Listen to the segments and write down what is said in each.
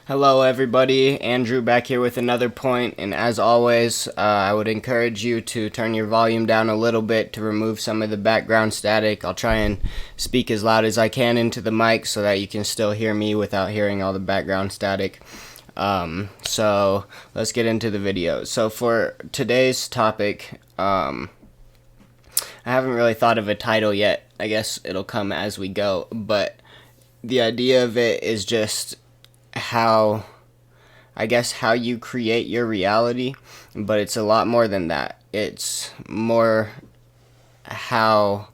Hello, everybody. Andrew back here with another point, and as always, I would encourage you to turn your volume down a little bit to remove some of the background static. I'll try and speak as loud as I can into the mic so that you can still hear me without hearing all the background static. So let's get into the video. So for today's topic, I haven't really thought of a title yet. I guess it'll come as we go, but the idea of it is just how you create your reality, but it's a lot more than that. It's more how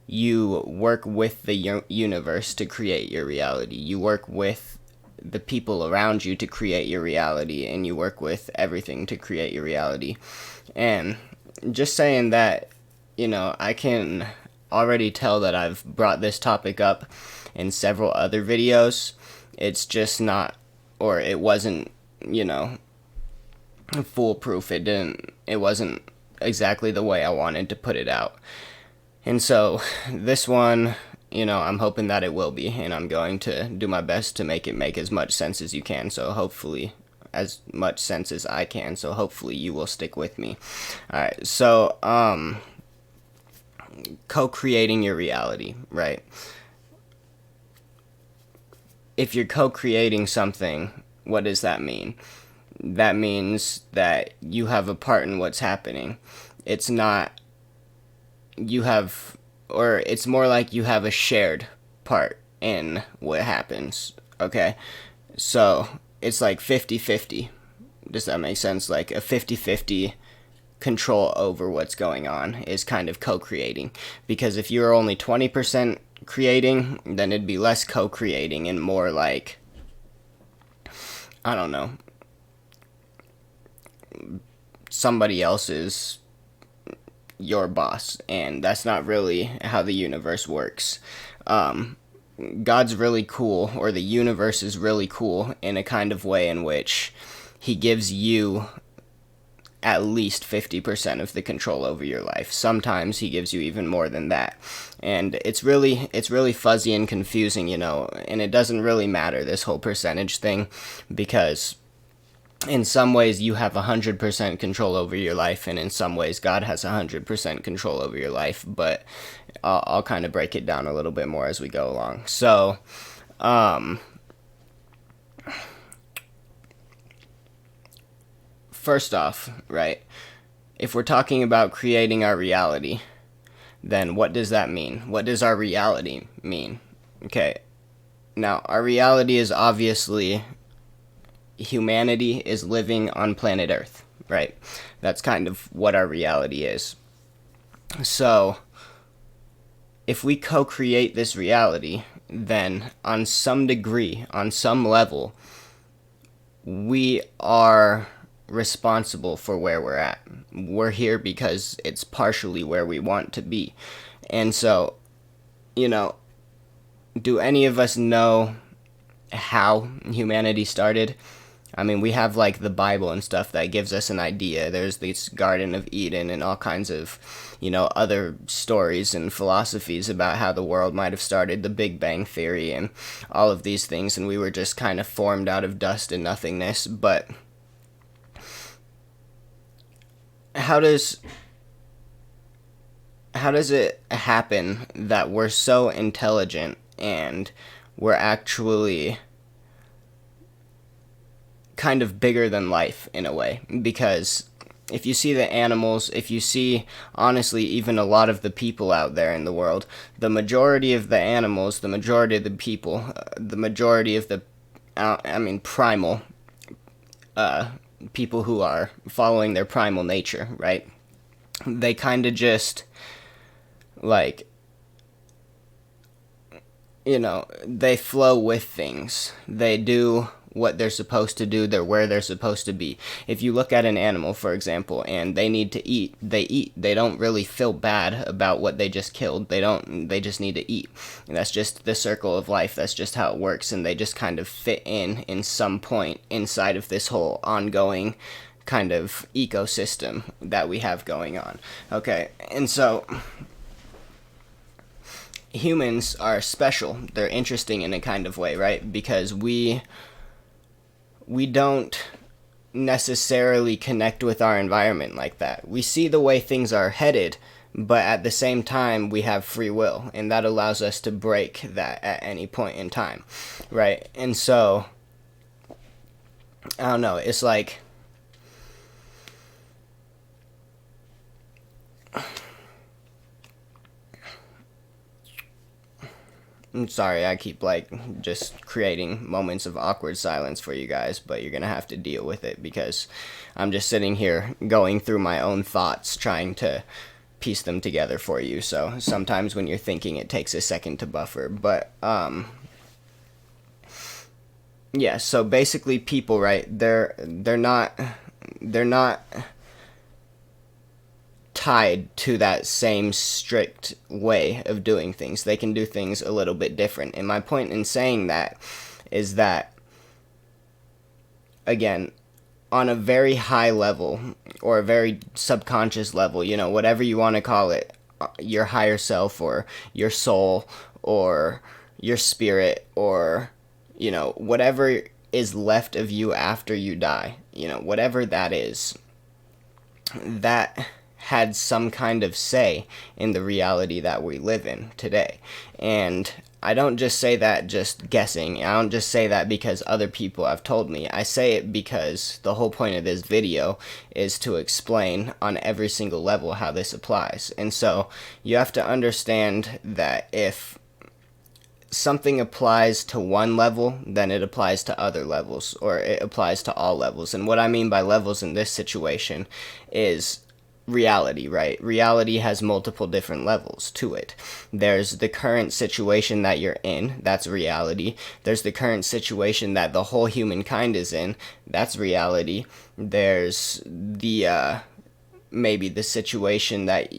you work with the universe to create your reality. You work with the people around you to create your reality, and you work with everything to create your reality. And just saying that, I can already tell that I've brought this topic up in several other videos. It's just not, or it wasn't, foolproof. It wasn't exactly the way I wanted to put it out. And so this one, I'm hoping that it will be, and I'm going to do my best to make it make as much sense as you can. So hopefully, as much sense as I can. So hopefully you will stick with me. All right. So, co-creating your reality, right? If you're co-creating something, what does that mean? That means that you have a part in what's happening. It's not you have, or it's more like you have a shared part in what happens, okay? So it's like 50-50. Does that make sense? Like a 50-50 control over what's going on is kind of co-creating. Because if you're only 20% creating, then it'd be less co-creating and more like, I don't know, somebody else is your boss, and that's not really how the universe works. God's really cool, or the universe is really cool in a kind of way in which he gives you at least 50% of the control over your life. Sometimes he gives you even more than that. And it's really fuzzy and confusing, and it doesn't really matter, this whole percentage thing, because in some ways you have 100% control over your life, and in some ways God has 100% control over your life, but I'll kind of break it down a little bit more as we go along. So, first off, right, if we're talking about creating our reality, then what does that mean? What does our reality mean? Okay, now our reality is obviously humanity is living on planet Earth, right? That's kind of what our reality is. So, if we co-create this reality, then on some degree, on some level, we are responsible for where we're at. We're here because it's partially where we want to be. And so, do any of us know how humanity started? I mean, we have like the Bible and stuff that gives us an idea. There's this Garden of Eden and all kinds of, other stories and philosophies about how the world might have started, the Big Bang Theory and all of these things, and we were just kind of formed out of dust and nothingness. But how does it happen that we're so intelligent and we're actually kind of bigger than life in a way? Because if you see the animals, if you see, honestly, even a lot of the people out there in the world, the majority of the animals, the majority of the people, the majority of the, primal people who are following their primal nature, right? They kind of just, like, they flow with things. They do what they're supposed to do. They're where they're supposed to be. If you look at an animal, for example, and they need to eat, they eat. They don't really feel bad about what they just killed. They just need to eat. And that's just the circle of life. That's just how it works. And they just kind of fit in some point inside of this whole ongoing kind of ecosystem that we have going on. Okay, and so humans are special. They're interesting in a kind of way, right? Because we we don't necessarily connect with our environment like that. We see the way things are headed, but at the same time, we have free will, and that allows us to break that at any point in time, right? And so, I don't know, it's like, I'm sorry, I keep like just creating moments of awkward silence for you guys, but you're gonna have to deal with it because I'm just sitting here going through my own thoughts, trying to piece them together for you. So sometimes when you're thinking, it takes a second to buffer. But yeah. So basically, people, right? They're not tied to that same strict way of doing things. They can do things a little bit different. And my point in saying that is that, again, on a very high level or a very subconscious level, whatever you want to call it, your higher self or your soul or your spirit or, whatever is left of you after you die, whatever that is, that had some kind of say in the reality that we live in today. And I don't just say that just guessing. I don't just say that because other people have told me. I say it because the whole point of this video is to explain on every single level how this applies. And so you have to understand that if something applies to one level, then it applies to other levels, or it applies to all levels. And what I mean by levels in this situation is reality, right? Reality has multiple different levels to it. There's the current situation that you're in, that's reality. There's the current situation that the whole humankind is in, that's reality. There's the maybe the situation that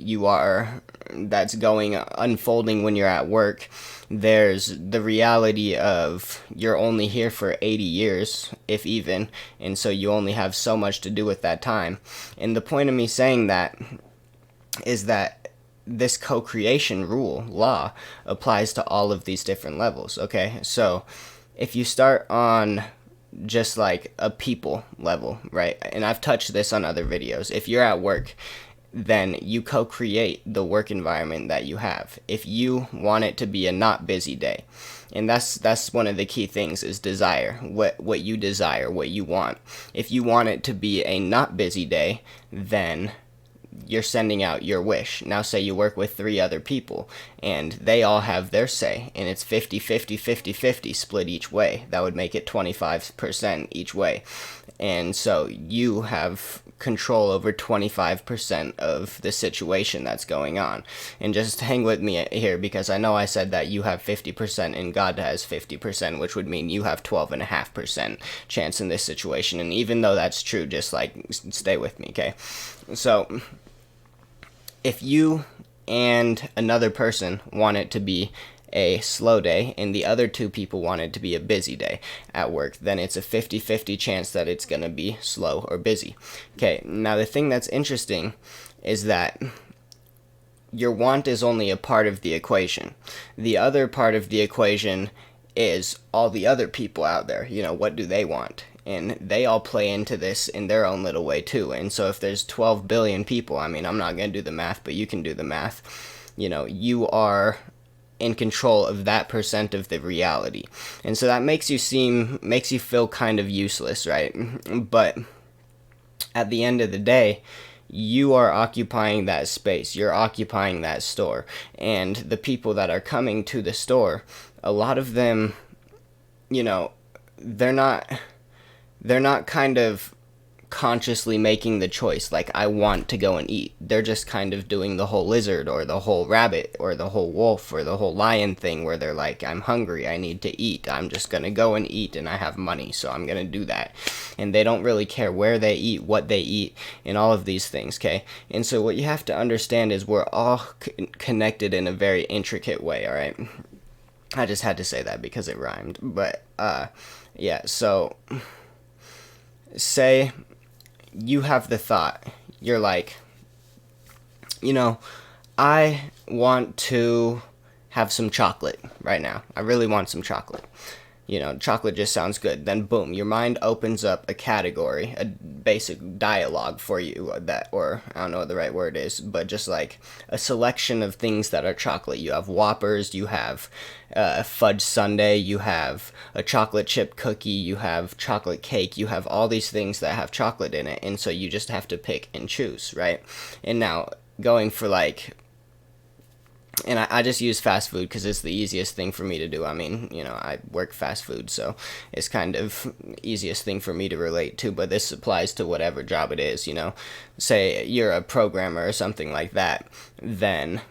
that's unfolding when you're at work. There's the reality of you're only here for 80 years, if even, and so you only have so much to do with that time. And the point of me saying that is that this co-creation law, applies to all of these different levels, okay? So if you start on just like a people level, right? And I've touched this on other videos. If you're at work, then you co-create the work environment that you have. If you want it to be a not busy day, and that's one of the key things is desire, what you desire, what you want. If you want it to be a not busy day, then you're sending out your wish. Now say you work with 3 other people and they all have their say and it's 50-50 split each way. That would make it 25% each way. And so you have control over 25% of the situation that's going on. And just hang with me here because I know I said that you have 50% and God has 50%, which would mean you have 12.5% chance in this situation. And even though that's true, just like stay with me, okay? So if you and another person want it to be a slow day and the other 2 people want it to be a busy day at work, then it's a 50-50 chance that it's going to be slow or busy. Okay, now the thing that's interesting is that your want is only a part of the equation. The other part of the equation is all the other people out there. What do they want? And they all play into this in their own little way too. And so if there's 12 billion people, I mean, I'm not going to do the math, but you can do the math. You are in control of that percent of the reality. And so that makes you feel kind of useless, right? But at the end of the day, you are occupying that space. You're occupying that store. And the people that are coming to the store, a lot of them, they're not kind of consciously making the choice like I want to go and eat. They're just kind of doing the whole lizard or the whole rabbit or the whole wolf or the whole lion thing where they're like, I'm hungry, I need to eat, I'm just gonna go and eat and I have money, so I'm gonna do that. And they don't really care where they eat, what they eat, and all of these things, okay? And so what you have to understand is we're all connected in a very intricate way, alright? I just had to say that because it rhymed. But, yeah, so say you have the thought, you're like, I want to have some chocolate right now. I really want some chocolate. chocolate just sounds good. Then boom, your mind opens up a category, a basic dialogue for you that, or I don't know what the right word is, but just like a selection of things that are chocolate. You have Whoppers, you have a fudge sundae, you have a chocolate chip cookie, you have chocolate cake, you have all these things that have chocolate in it, and so you just have to pick and choose, right? And now going for like, and I just use fast food because it's the easiest thing for me to do. I mean, I work fast food, so it's kind of easiest thing for me to relate to, but this applies to whatever job it is, Say you're a programmer or something like that, then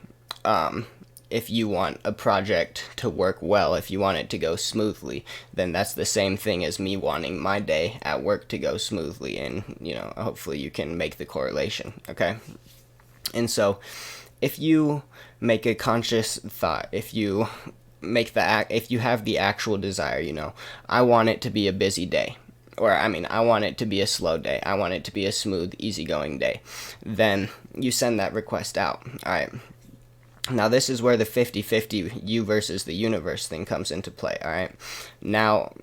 if you want a project to work well, if you want it to go smoothly, then that's the same thing as me wanting my day at work to go smoothly, and, hopefully you can make the correlation, okay? And so if you make a conscious thought, if you have the actual desire, I want it to be a busy day, or I want it to be a slow day, I want it to be a smooth, easygoing day, then you send that request out. All right. Now this is where the 50-50 you versus the universe thing comes into play. All right. Now,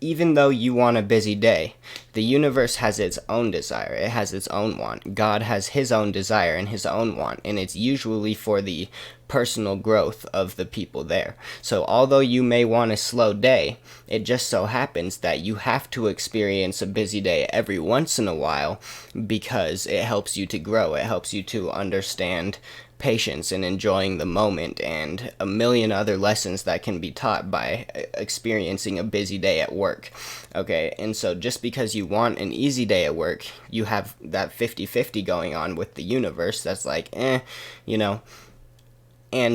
even though you want a busy day, the universe has its own desire. It has its own want. God has his own desire and his own want, and it's usually for the personal growth of the people there. So although you may want a slow day, it just so happens that you have to experience a busy day every once in a while because it helps you to grow. It helps you to understand patience and enjoying the moment and a million other lessons that can be taught by experiencing a busy day at work. Okay, and so just because you want an easy day at work, you have that 50-50 going on with the universe that's like, and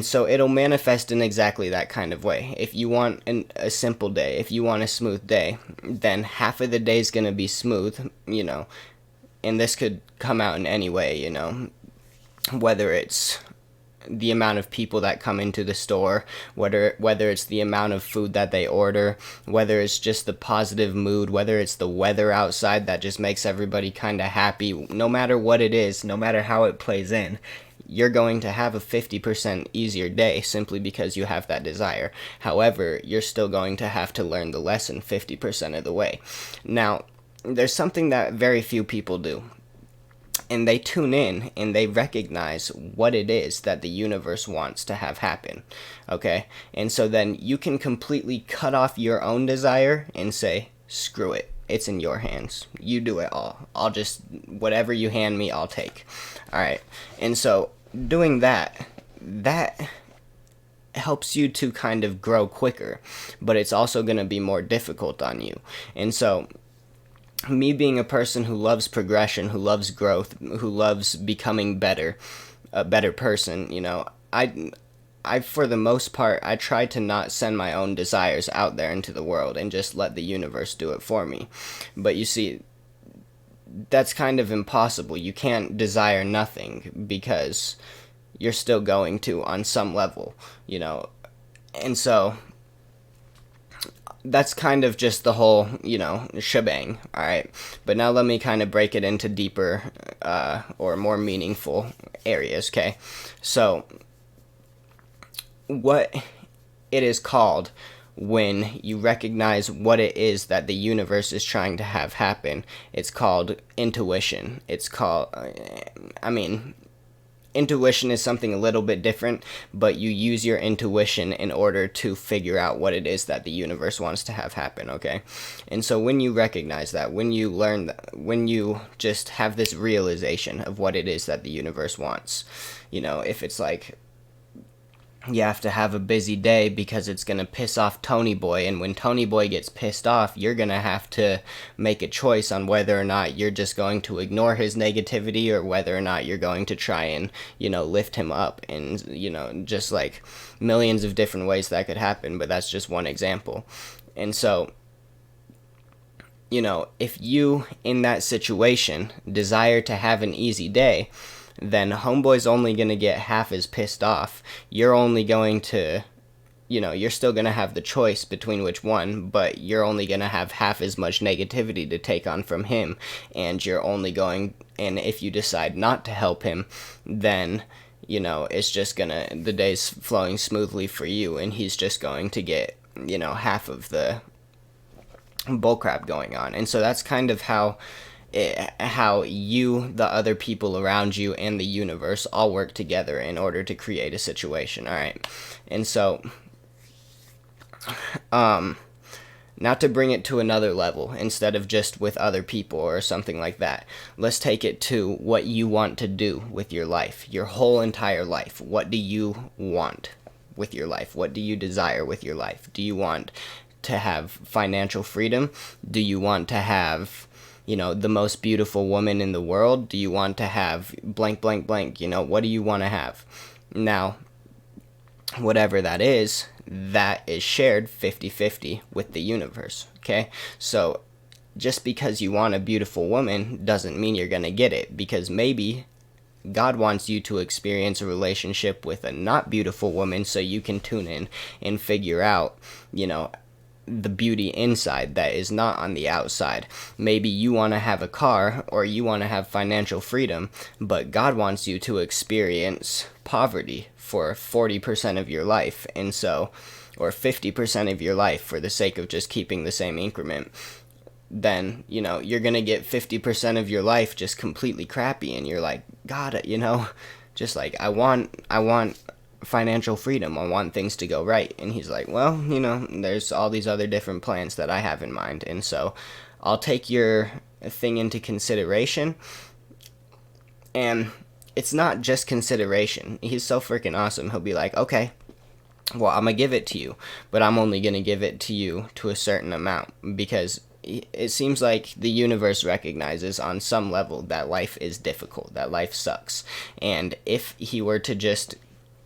so it'll manifest in exactly that kind of way. If you want a simple day, if you want a smooth day, then half of the day is going to be smooth, and this could come out in any way, whether it's the amount of people that come into the store, whether it's the amount of food that they order, whether it's just the positive mood, whether it's the weather outside that just makes everybody kind of happy. No matter what it is, no matter how it plays in, you're going to have a 50% easier day simply because you have that desire. However, you're still going to have to learn the lesson 50% of the way. Now, there's something that very few people do. And they tune in and they recognize what it is that the universe wants to have happen, okay? And so then you can completely cut off your own desire and say, screw it, it's in your hands. You do it all. Whatever you hand me, I'll take. All right. And so doing that helps you to kind of grow quicker, but it's also going to be more difficult on you. And so me being a person who loves progression, who loves growth, who loves becoming a better person, I for the most part, I try to not send my own desires out there into the world and just let the universe do it for me. But you see, that's kind of impossible. You can't desire nothing because you're still going to on some level, and so that's kind of just the whole, shebang, all right? But now let me kind of break it into deeper or more meaningful areas, okay? So what it is called when you recognize what it is that the universe is trying to have happen, it's called intuition. It's called, intuition is something a little bit different, but you use your intuition in order to figure out what it is that the universe wants to have happen, okay? And so when you recognize that, when you learn that, when you just have this realization of what it is that the universe wants, if it's like, you have to have a busy day because it's going to piss off Tony Boy, and when Tony Boy gets pissed off, you're going to have to make a choice on whether or not you're just going to ignore his negativity or whether or not you're going to try and, lift him up, and, just like millions of different ways that could happen, but that's just one example. And so, if you, in that situation, desire to have an easy day, then homeboy's only going to get half as pissed off. You're only going to, you're still going to have the choice between which one, but you're only going to have half as much negativity to take on from him, and and if you decide not to help him, then, it's just the day's flowing smoothly for you, and he's just going to get half of the bullcrap going on. And so that's kind of how you, the other people around you, and the universe all work together in order to create a situation. All right. And so now to bring it to another level, instead of just with other people or something like that, let's take it to what you want to do with your life, your whole entire life. What do you want with your life? What do you desire with your life? Do you want to have financial freedom? Do you want to have, the most beautiful woman in the world? Do you want to have blank, blank, blank? What do you want to have? Now, whatever that is shared 50-50 with the universe, okay? So just because you want a beautiful woman doesn't mean you're going to get it, because maybe God wants you to experience a relationship with a not beautiful woman so you can tune in and figure out, the beauty inside that is not on the outside. Maybe you want to have a car or you want to have financial freedom, but God wants you to experience poverty for 40% of your life, and so, or 50% of your life for the sake of just keeping the same increment. Then, you're going to get 50% of your life just completely crappy, and you're like, God, just like, I want financial freedom. I want things to go right. And he's like, well, there's all these other different plans that I have in mind. And so I'll take your thing into consideration. And it's not just consideration. He's so freaking awesome. He'll be like, okay, well, I'm going to give it to you, but I'm only going to give it to you to a certain amount, because it seems like the universe recognizes on some level that life is difficult, that life sucks. And if he were to just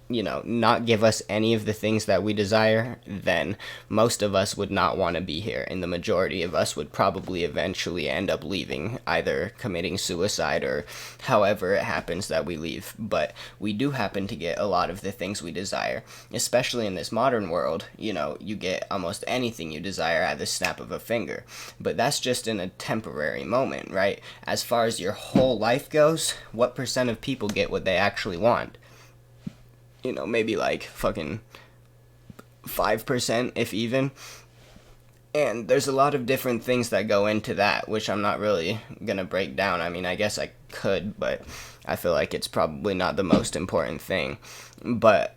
not give us any of the things that we desire, then most of us would not want to be here, and the majority of us would probably eventually end up leaving, either committing suicide or however it happens that we leave. But we do happen to get a lot of the things we desire, especially in this modern world. You get almost anything you desire at the snap of a finger, but that's just in a temporary moment, right? As far as your whole life goes, what percent of people get what they actually want? Maybe like fucking 5%, if even. And there's a lot of different things that go into that, which I'm not really gonna break down. I mean, I guess I could, but I feel like it's probably not the most important thing. But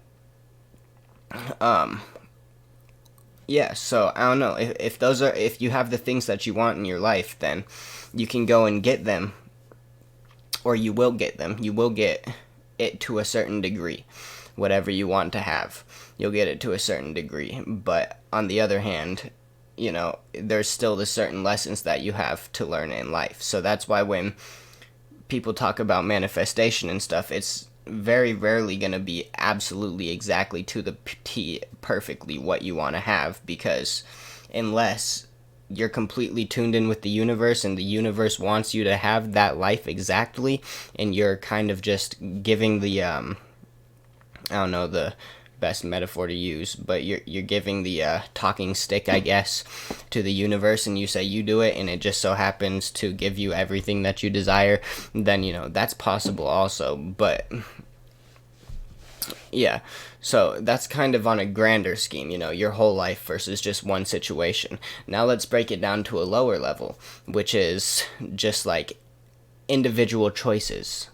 yeah, so I don't know, if you have the things that you want in your life, then you can go and get them, or you will get them. You will get it to a certain degree. Whatever you want to have, you'll get it to a certain degree. But on the other hand, there's still the certain lessons that you have to learn in life. So that's why when people talk about manifestation and stuff, it's very rarely going to be absolutely exactly to the T perfectly what you want to have, because unless you're completely tuned in with the universe and the universe wants you to have that life exactly, and you're kind of just giving the I don't know the best metaphor to use, but you're giving the talking stick, I guess, to the universe, and you say you do it, and it just so happens to give you everything that you desire, then that's possible also. But yeah, so that's kind of on a grander scheme, your whole life versus just one situation. Now let's break it down to a lower level, which is just like individual choices.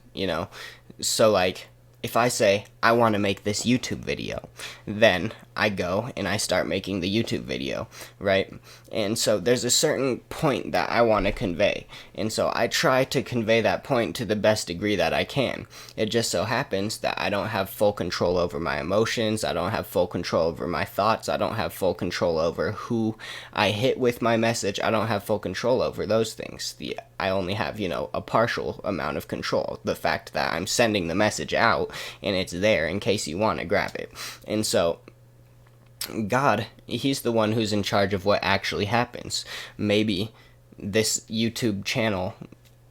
So like, if I say, I want to make this YouTube video, then I go and I start making the YouTube video, right? And so there's a certain point that I want to convey. And so I try to convey that point to the best degree that I can. It just so happens that I don't have full control over my emotions. I don't have full control over my thoughts. I don't have full control over who I hit with my message. I don't have full control over those things. I only have, a partial amount of control. The fact that I'm sending the message out and it's there in case you want to grab it. And so God, he's the one who's in charge of what actually happens. Maybe this YouTube channel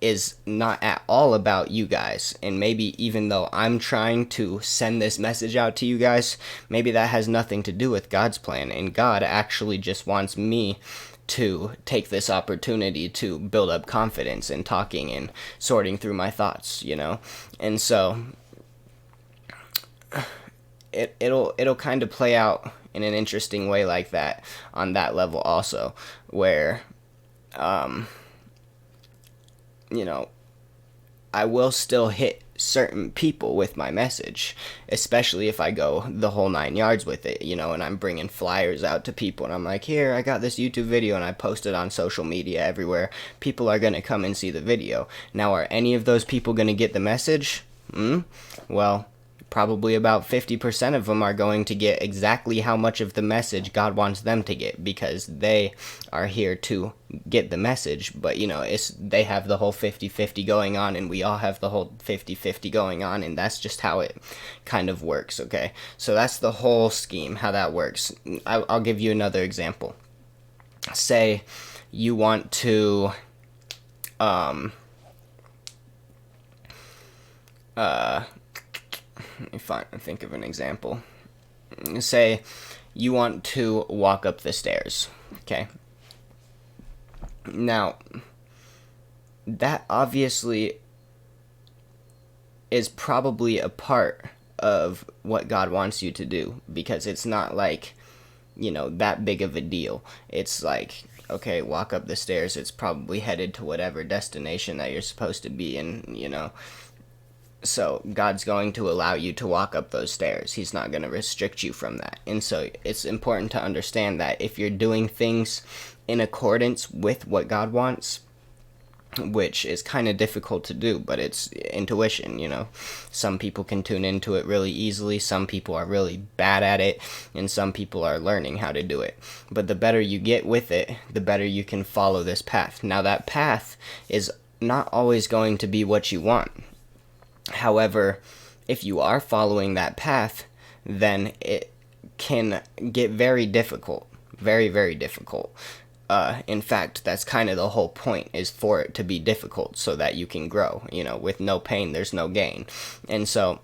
is not at all about you guys, and maybe even though I'm trying to send this message out to you guys, maybe that has nothing to do with God's plan, and God actually just wants me to take this opportunity to build up confidence in talking and sorting through my thoughts, and so it'll kind of play out in an interesting way like that on that level also, where, you know, I will still hit certain people with my message, especially if I go the whole 9 yards with it, you know, and I'm bringing flyers out to people and I'm like, here, I got this YouTube video and I post it on social media everywhere. People are going to come and see the video. Now, are any of those people going to get the message? Well, probably about 50% of them are going to get exactly how much of the message God wants them to get, because they are here to get the message. But, you know, they have the whole 50-50 going on, and we all have the whole 50-50 going on, and that's just how it kind of works, okay? So that's the whole scheme, how that works. I'll give you another example. Say you want to, let me think of an example. Say you want to walk up the stairs, okay? Now, that obviously is probably a part of what God wants you to do, because it's not like, you know, that big of a deal. It's like, okay, walk up the stairs, it's probably headed to whatever destination that you're supposed to be in, you know. So God's going to allow you to walk up those stairs. He's not going to restrict you from that. And so it's important to understand that if you're doing things in accordance with what God wants, which is kind of difficult to do, but it's intuition, you know. Some people can tune into it really easily, some people are really bad at it, and some people are learning how to do it. But the better you get with it, the better you can follow this path. Now, that path is not always going to be what you want. However, if you are following that path, then it can get very difficult. Very, very difficult. In fact, that's kind of the whole point, is for it to be difficult so that you can grow. You know, with no pain, there's no gain. And so,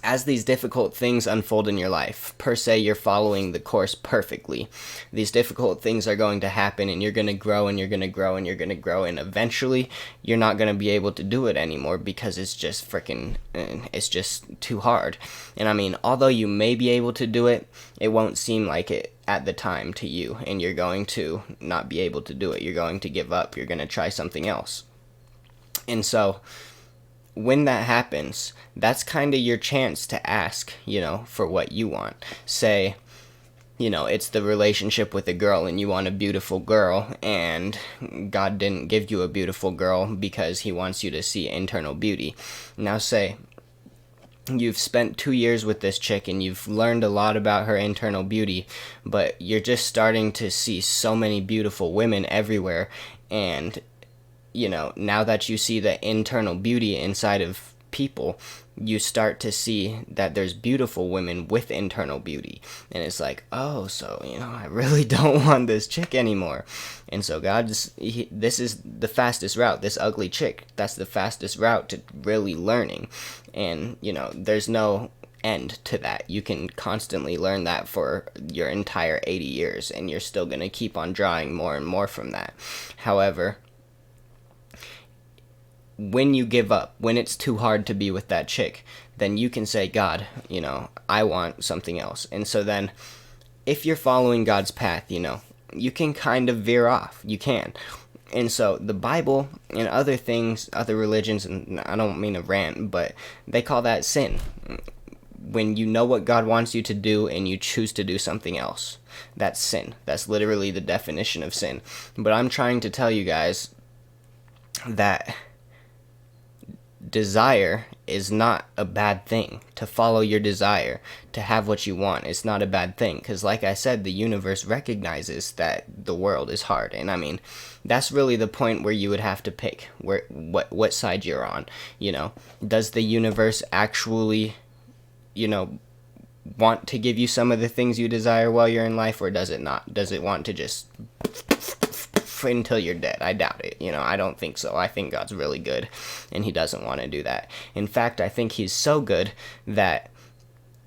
as these difficult things unfold in your life, per se, you're following the course perfectly. These difficult things are going to happen, and you're going to grow, and you're going to grow, and you're going to grow, and eventually you're not going to be able to do it anymore, because it's just it's just too hard. And I mean, although you may be able to do it, it won't seem like it at the time to you, and you're going to not be able to do it. You're going to give up. You're going to try something else. And so, when that happens, that's kind of your chance to ask, you know, for what you want. Say, you know, it's the relationship with a girl and you want a beautiful girl, and God didn't give you a beautiful girl because he wants you to see internal beauty. Now say you've spent 2 years with this chick and you've learned a lot about her internal beauty, but you're just starting to see so many beautiful women everywhere, and you know, now that you see the internal beauty inside of people, you start to see that there's beautiful women with internal beauty. And it's like, oh, so, you know, I really don't want this chick anymore. And so this is the fastest route. This ugly chick, that's the fastest route to really learning. And, you know, there's no end to that. You can constantly learn that for your entire 80 years, and you're still going to keep on drawing more and more from that. However, when you give up, when it's too hard to be with that chick, then you can say, God, you know, I want something else. And so then, if you're following God's path, you know, you can kind of veer off. You can. And so the Bible and other things, other religions, and I don't mean to rant, but they call that sin. When you know what God wants you to do and you choose to do something else, that's sin. That's literally the definition of sin. But I'm trying to tell you guys that desire is not a bad thing. To follow your desire, to have what you want, it's not a bad thing, because like I said, the universe recognizes that the world is hard. And I mean, that's really the point where you would have to pick what side you're on. You know, does the universe actually, you know, want to give you some of the things you desire while you're in life, or does it not? Does it want to just until you're dead? I doubt it. You know, I don't think so. I think God's really good, and he doesn't want to do that. In fact, I think he's so good that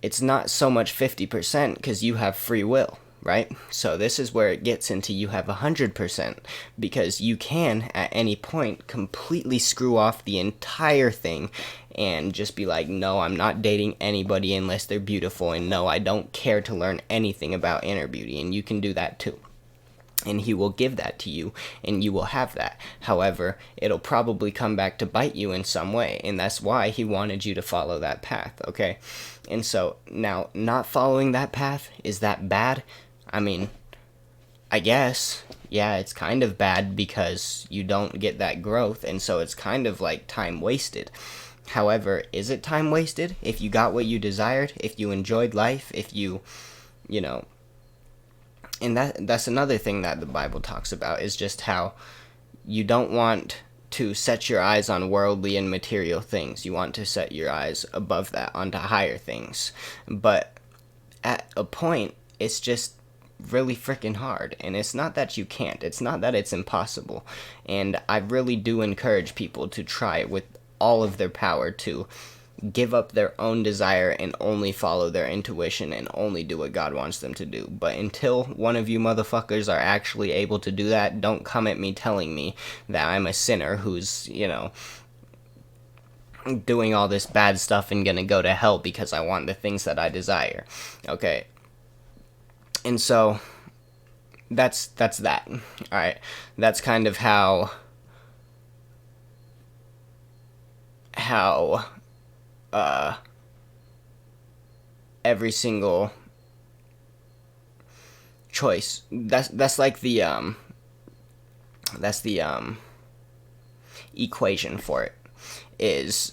it's not so much 50%, because you have free will, right? So this is where it gets into you have 100%, because you can at any point completely screw off the entire thing and just be like, no, I'm not dating anybody unless they're beautiful, and no, I don't care to learn anything about inner beauty. And you can do that too, and he will give that to you, and you will have that. However, it'll probably come back to bite you in some way, and that's why he wanted you to follow that path, okay? And so now, not following that path, is that bad? I mean, I guess, yeah, it's kind of bad because you don't get that growth, and so it's kind of like time wasted. However, is it time wasted if you got what you desired, if you enjoyed life, if you know, and that's another thing that the Bible talks about, is just how you don't want to set your eyes on worldly and material things. You want to set your eyes above that onto higher things. But at a point, it's just really freaking hard, and it's not that you can't, it's not that it's impossible. And I really do encourage people to try with all of their power to give up their own desire and only follow their intuition and only do what God wants them to do. But until one of you motherfuckers are actually able to do that, don't come at me telling me that I'm a sinner who's, doing all this bad stuff and gonna go to hell because I want the things that I desire. Okay. And so that's that. All right. That's kind of how every single choice, that's like the equation for it, is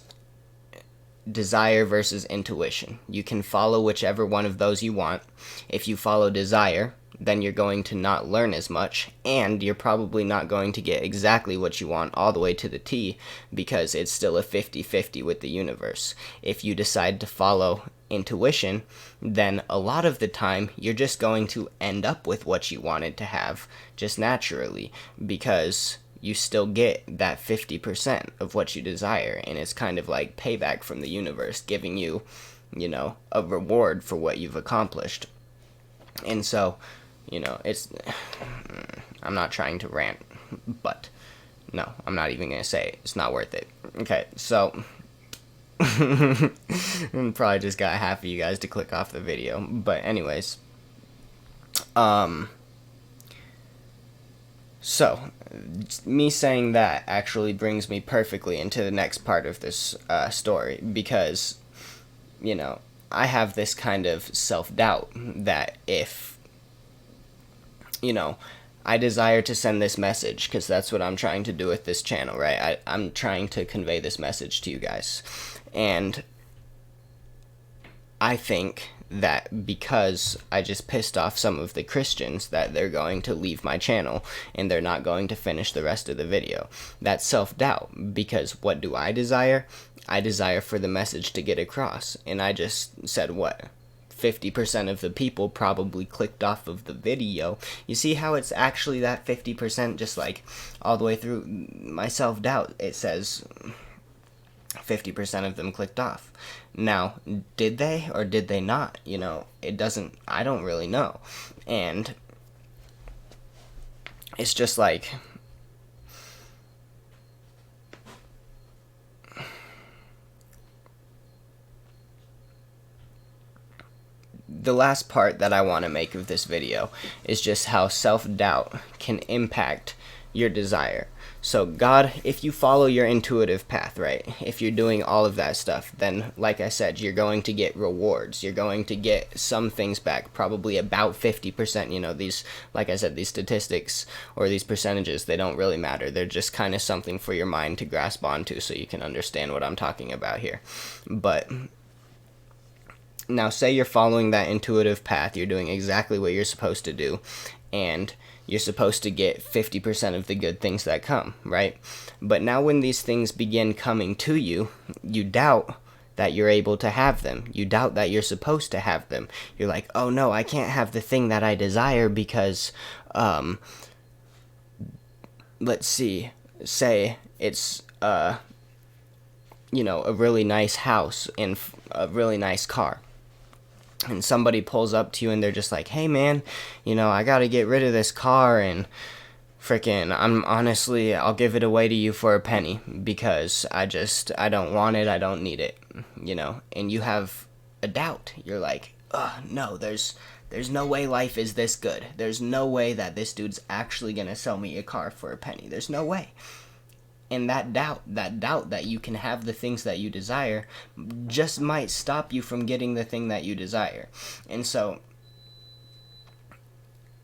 desire versus intuition. You can follow whichever one of those you want. If you follow desire, then you're going to not learn as much, and you're probably not going to get exactly what you want all the way to the T, because it's still a 50-50 with the universe. If you decide to follow intuition, then a lot of the time you're just going to end up with what you wanted to have just naturally, because you still get that 50% of what you desire, and it's kind of like payback from the universe giving you, a reward for what you've accomplished. And so, it's, I'm not trying to rant, but no, I'm not even gonna say it. It's not worth it. Okay, so probably just got half of you guys to click off the video, but anyways, so me saying that actually brings me perfectly into the next part of this story, because I have this kind of self-doubt that if I desire to send this message, because that's what I'm trying to do with this channel, right? I'm trying to convey this message to you guys, and I think that because I just pissed off some of the Christians, that they're going to leave my channel and they're not going to finish the rest of the video. That's self-doubt, because what do I desire? I desire for the message to get across, and I just said what? 50% of the people probably clicked off of the video. You see how it's actually that 50%, just like all the way through my self-doubt, it says 50% of them clicked off. Now, did they or did they not? It doesn't, I don't really know. And it's just like, the last part that I want to make of this video is just how self-doubt can impact your desire. So God, if you follow your intuitive path, right, if you're doing all of that stuff, then like I said, you're going to get rewards. You're going to get some things back, probably about 50%. These, like I said, these statistics or these percentages, they don't really matter. They're just kind of something for your mind to grasp onto so you can understand what I'm talking about here. But now say you're following that intuitive path, you're doing exactly what you're supposed to do, and you're supposed to get 50% of the good things that come, right? But now when these things begin coming to you, you doubt that you're able to have them. You doubt that you're supposed to have them. You're like, oh no, I can't have the thing that I desire because, let's see, say it's, a really nice house and a really nice car. and somebody pulls up to you and they're just like, hey man, I gotta get rid of this car, and freaking, I'll give it away to you for a penny because I don't want it, I don't need it, and you have a doubt. You're like, no, there's no way life is this good. There's no way that this dude's actually gonna sell me a car for a penny. There's no way. And that doubt that you can have the things that you desire just might stop you from getting the thing that you desire. And so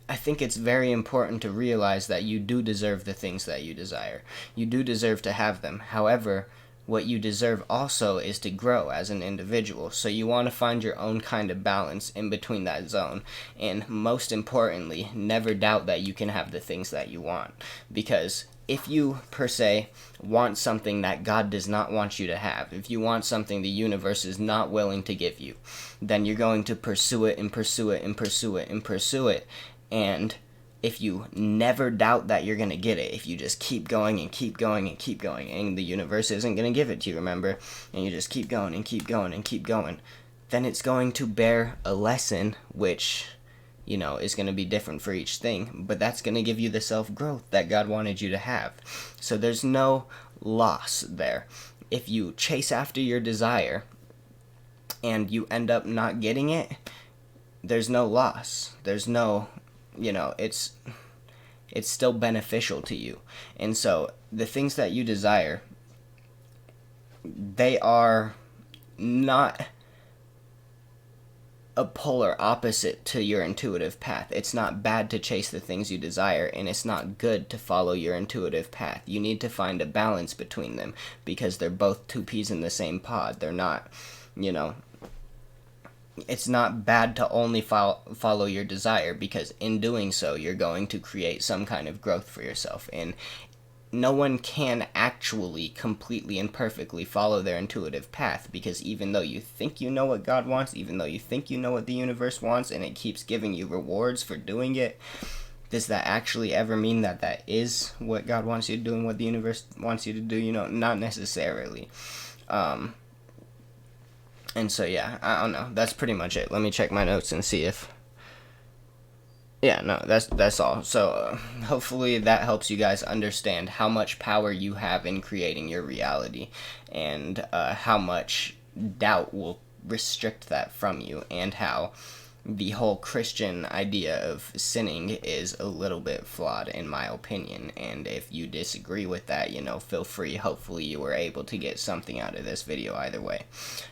I think it's very important to realize that you do deserve the things that you desire. You do deserve to have them. However, what you deserve also is to grow as an individual. So you want to find your own kind of balance in between that zone. And most importantly, never doubt that you can have the things that you want. Because if you, per se, want something that God does not want you to have, if you want something the universe is not willing to give you, then you're going to pursue it and pursue it and pursue it and pursue it. And if you never doubt that you're going to get it, if you just keep going and keep going and keep going, and the universe isn't going to give it to you, remember, and you just keep going and keep going and keep going, then it's going to bear a lesson, which, is going to be different for each thing, but that's going to give you the self-growth that God wanted you to have. So there's no loss there. If you chase after your desire and you end up not getting it, there's no loss. There's no, it's still beneficial to you. And so the things that you desire, they are not a polar opposite to your intuitive path. It's not bad to chase the things you desire, and it's not good to follow your intuitive path. You need to find a balance between them because they're both two peas in the same pod. They're not, it's not bad to only follow your desire, because in doing so, you're going to create some kind of growth for yourself. And no one can actually completely and perfectly follow their intuitive path, because even though you think you know what God wants, even though you think you know what the universe wants, and it keeps giving you rewards for doing it, does that actually ever mean that that is what God wants you to do and what the universe wants you to do? Not necessarily. And so, yeah, I don't know. That's pretty much it. Let me check my notes and see if... Yeah, no, that's all. So hopefully that helps you guys understand how much power you have in creating your reality, and how much doubt will restrict that from you, and how the whole Christian idea of sinning is a little bit flawed in my opinion. And if you disagree with that, feel free. Hopefully you were able to get something out of this video either way.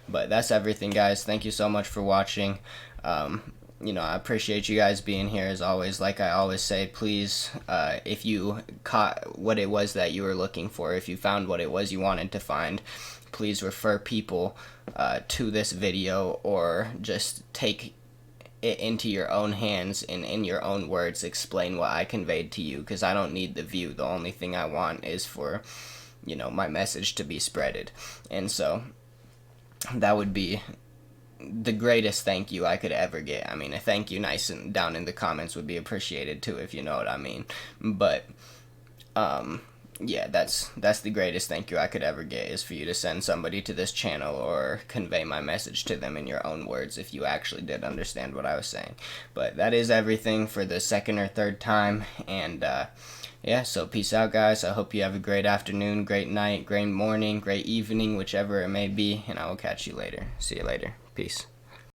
But that's everything, guys. Thank you so much for watching. I appreciate you guys being here as always. Like I always say, please, if you caught what it was that you were looking for, if you found what it was you wanted to find, please refer people to this video, or just take it into your own hands and in your own words explain what I conveyed to you, because I don't need the view. The only thing I want is for, my message to be spreaded. And so that would be the greatest thank you I could ever get. I mean, a thank you nice and down in the comments would be appreciated too, if you know what I mean. But yeah, that's the greatest thank you I could ever get, is for you to send somebody to this channel or convey my message to them in your own words, if you actually did understand what I was saying. But that is everything for the second or third time. And yeah, so peace out, guys. I hope you have a great afternoon, great night, great morning, great evening, whichever it may be, and I will catch you later. See you later. Peace.